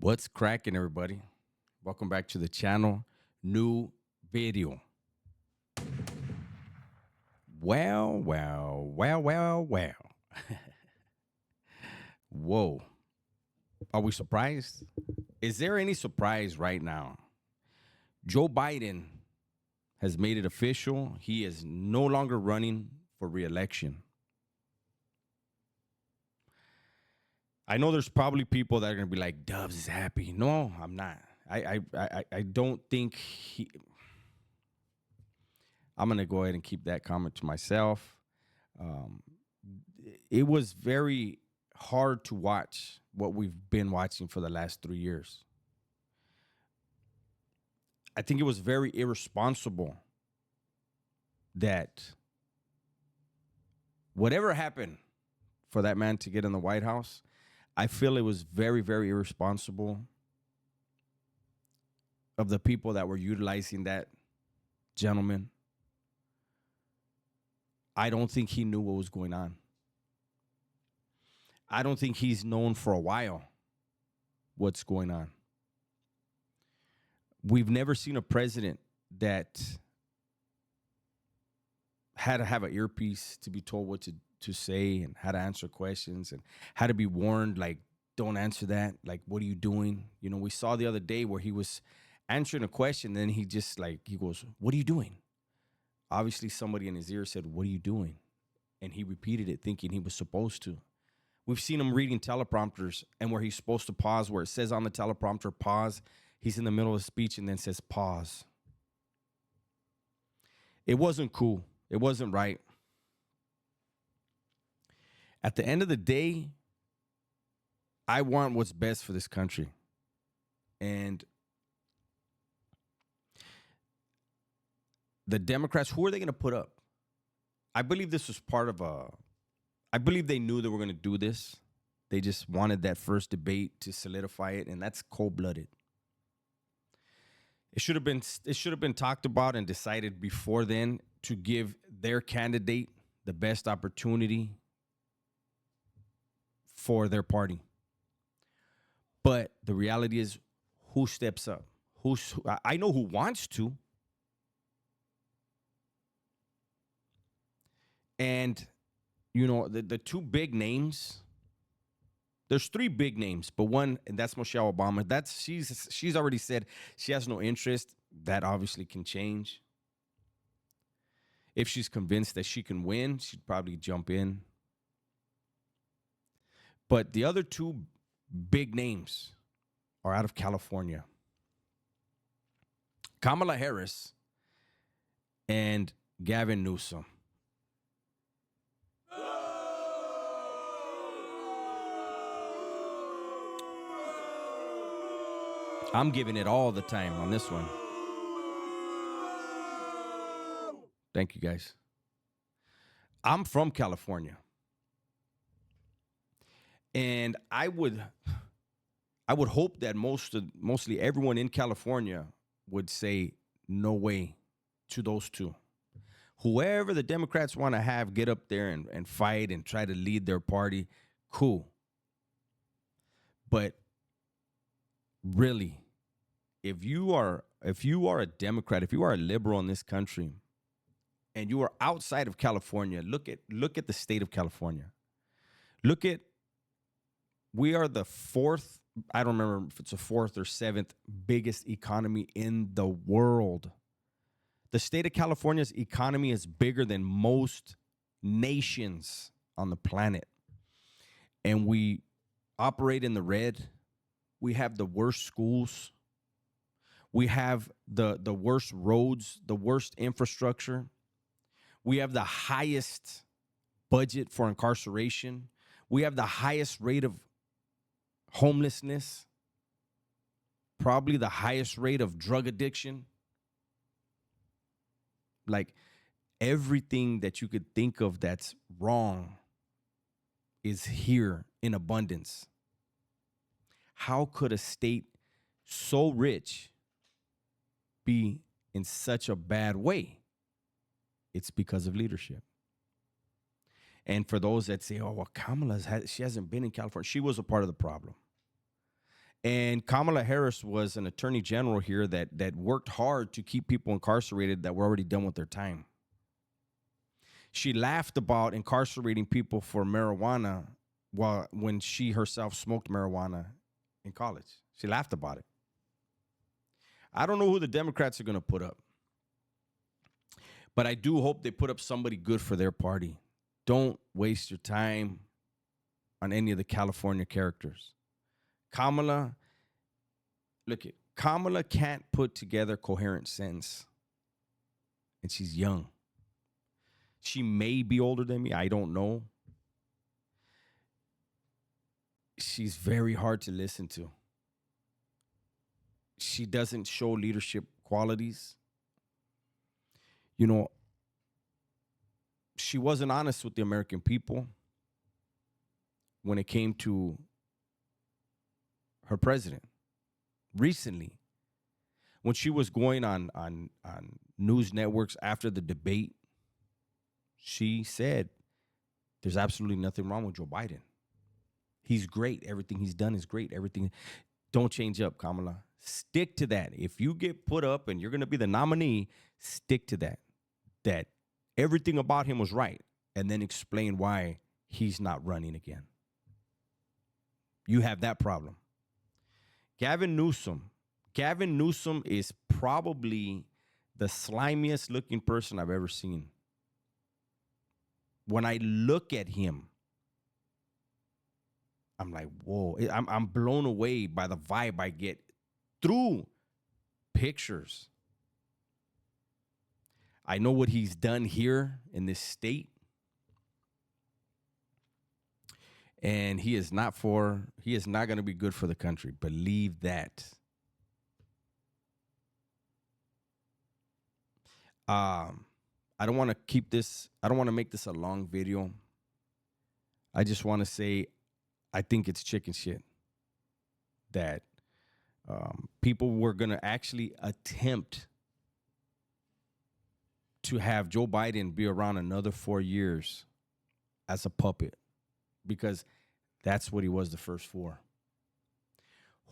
What's cracking, everybody? Welcome back to the channel. New video. Well. Whoa. Are we surprised? Is there any surprise right now? Joe Biden has made it official. He is no longer running for re-election. I know there's probably people that are gonna be like, Dubs is happy. No, I'm not. I don't think he. I'm gonna go ahead and keep that comment to myself. Um, it was very hard to watch what we've been watching for the last 3 years. I think it was very irresponsible that whatever happened for that man to get in the White House, I feel it was very, very irresponsible of the people that were utilizing that gentleman. I don't think he knew what was going on. I don't think he's known for a while what's going on. We've never seen a president that had to have an earpiece to be told what to say and how to answer questions and how to be warned, like, don't answer that. Like, what are you doing? You know, we saw the other day where he was answering a question, then he just he goes, what are you doing? Obviously, somebody in his ear said, what are you doing? And he repeated it thinking he was supposed to. We've seen him reading teleprompters and where he's supposed to pause, where it says on the teleprompter, pause. He's in the middle of a speech and then says, pause. It wasn't cool. It wasn't right. At the end of the day, I want what's best for this country. And the Democrats, who are they going to put up? I believe this was part of I believe they knew they were going to do this. They just wanted that first debate to solidify it, and that's cold-blooded. It should have been talked about and decided before then to give their candidate the best opportunity for their party. But the reality is, who steps up? I know who wants to. And, you know, the two big names, there's three big names, but one, and that's Michelle Obama. She's already said she has no interest. That obviously can change. If she's convinced that she can win, she'd probably jump in. But the other two big names are out of California. Kamala Harris and Gavin Newsom. I'm giving it all the time on this one. Thank you, guys. I'm from California. And I would hope that mostly everyone in California would say no way to those two. Whoever the Democrats want to have get up there and fight and try to lead their party, cool. But really, if you are a Democrat, if you are a liberal in this country, and you are outside of California, look at the state of California. We are the fourth, I don't remember if it's the fourth or seventh biggest economy in the world. The state of California's economy is bigger than most nations on the planet. And we operate in the red. We have the worst schools. We have the worst roads, the worst infrastructure. We have the highest budget for incarceration. We have the highest rate of homelessness, probably the highest rate of drug addiction. Like, everything that you could think of that's wrong is here in abundance. How could a state so rich be in such a bad way? It's because of leadership. And for those that say, oh, well, she hasn't been in California. She was a part of the problem. And Kamala Harris was an attorney general here that worked hard to keep people incarcerated that were already done with their time. She laughed about incarcerating people for marijuana when she herself smoked marijuana in college. She laughed about it. I don't know who the Democrats are going to put up, but I do hope they put up somebody good for their party. Don't waste your time on any of the California characters. Kamala can't put together coherent sentence, and she's young. She may be older than me. I don't know. She's very hard to listen to. She doesn't show leadership qualities. You know, she wasn't honest with the American people when it came to her president. Recently, when she was going on news networks after the debate, she said there's absolutely nothing wrong with Joe Biden. He's great. Everything he's done is great. Everything. Don't change up, Kamala. Stick to that. If you get put up and you're going to be the nominee, stick to that. That everything about him was right. And then explain why he's not running again. You have that problem. Gavin Newsom is probably the slimiest looking person I've ever seen. When I look at him, I'm like, whoa. I'm blown away by the vibe I get through pictures. I know what he's done here in this state. And he is not going to be good for the country. Believe that. I don't want to make this a long video. I just want to say, I think it's chicken shit that people were going to actually attempt to have Joe Biden be around another 4 years as a puppet, because that's what he was the first 4.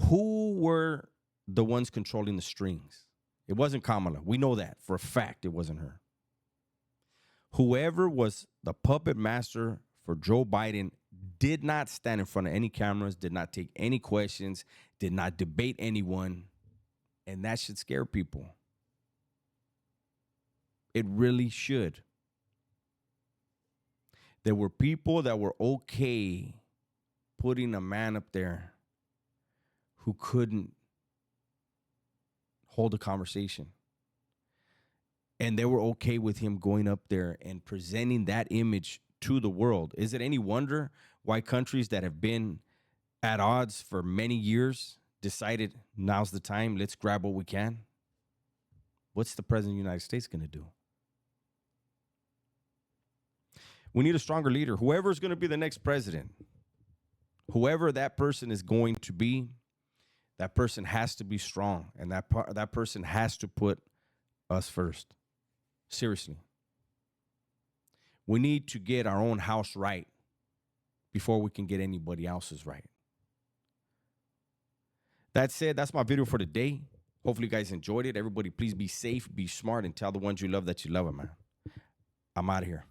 Who were the ones controlling the strings? It wasn't Kamala. We know that for a fact. It wasn't her. Whoever was the puppet master for Joe Biden did not stand in front of any cameras, did not take any questions, did not debate anyone, and that should scare people. It really should. There were people that were okay putting a man up there who couldn't hold a conversation. And they were okay with him going up there and presenting that image to the world. Is it any wonder why countries that have been at odds for many years decided now's the time, let's grab what we can? What's the president of the United States going to do? We need a stronger leader. Whoever's going to be the next president, whoever that person is going to be, that person has to be strong. And that person has to put us first. Seriously. We need to get our own house right before we can get anybody else's right. That said, that's my video for today. Hopefully you guys enjoyed it. Everybody, please be safe, be smart, and tell the ones you love that you love them, man. I'm out of here.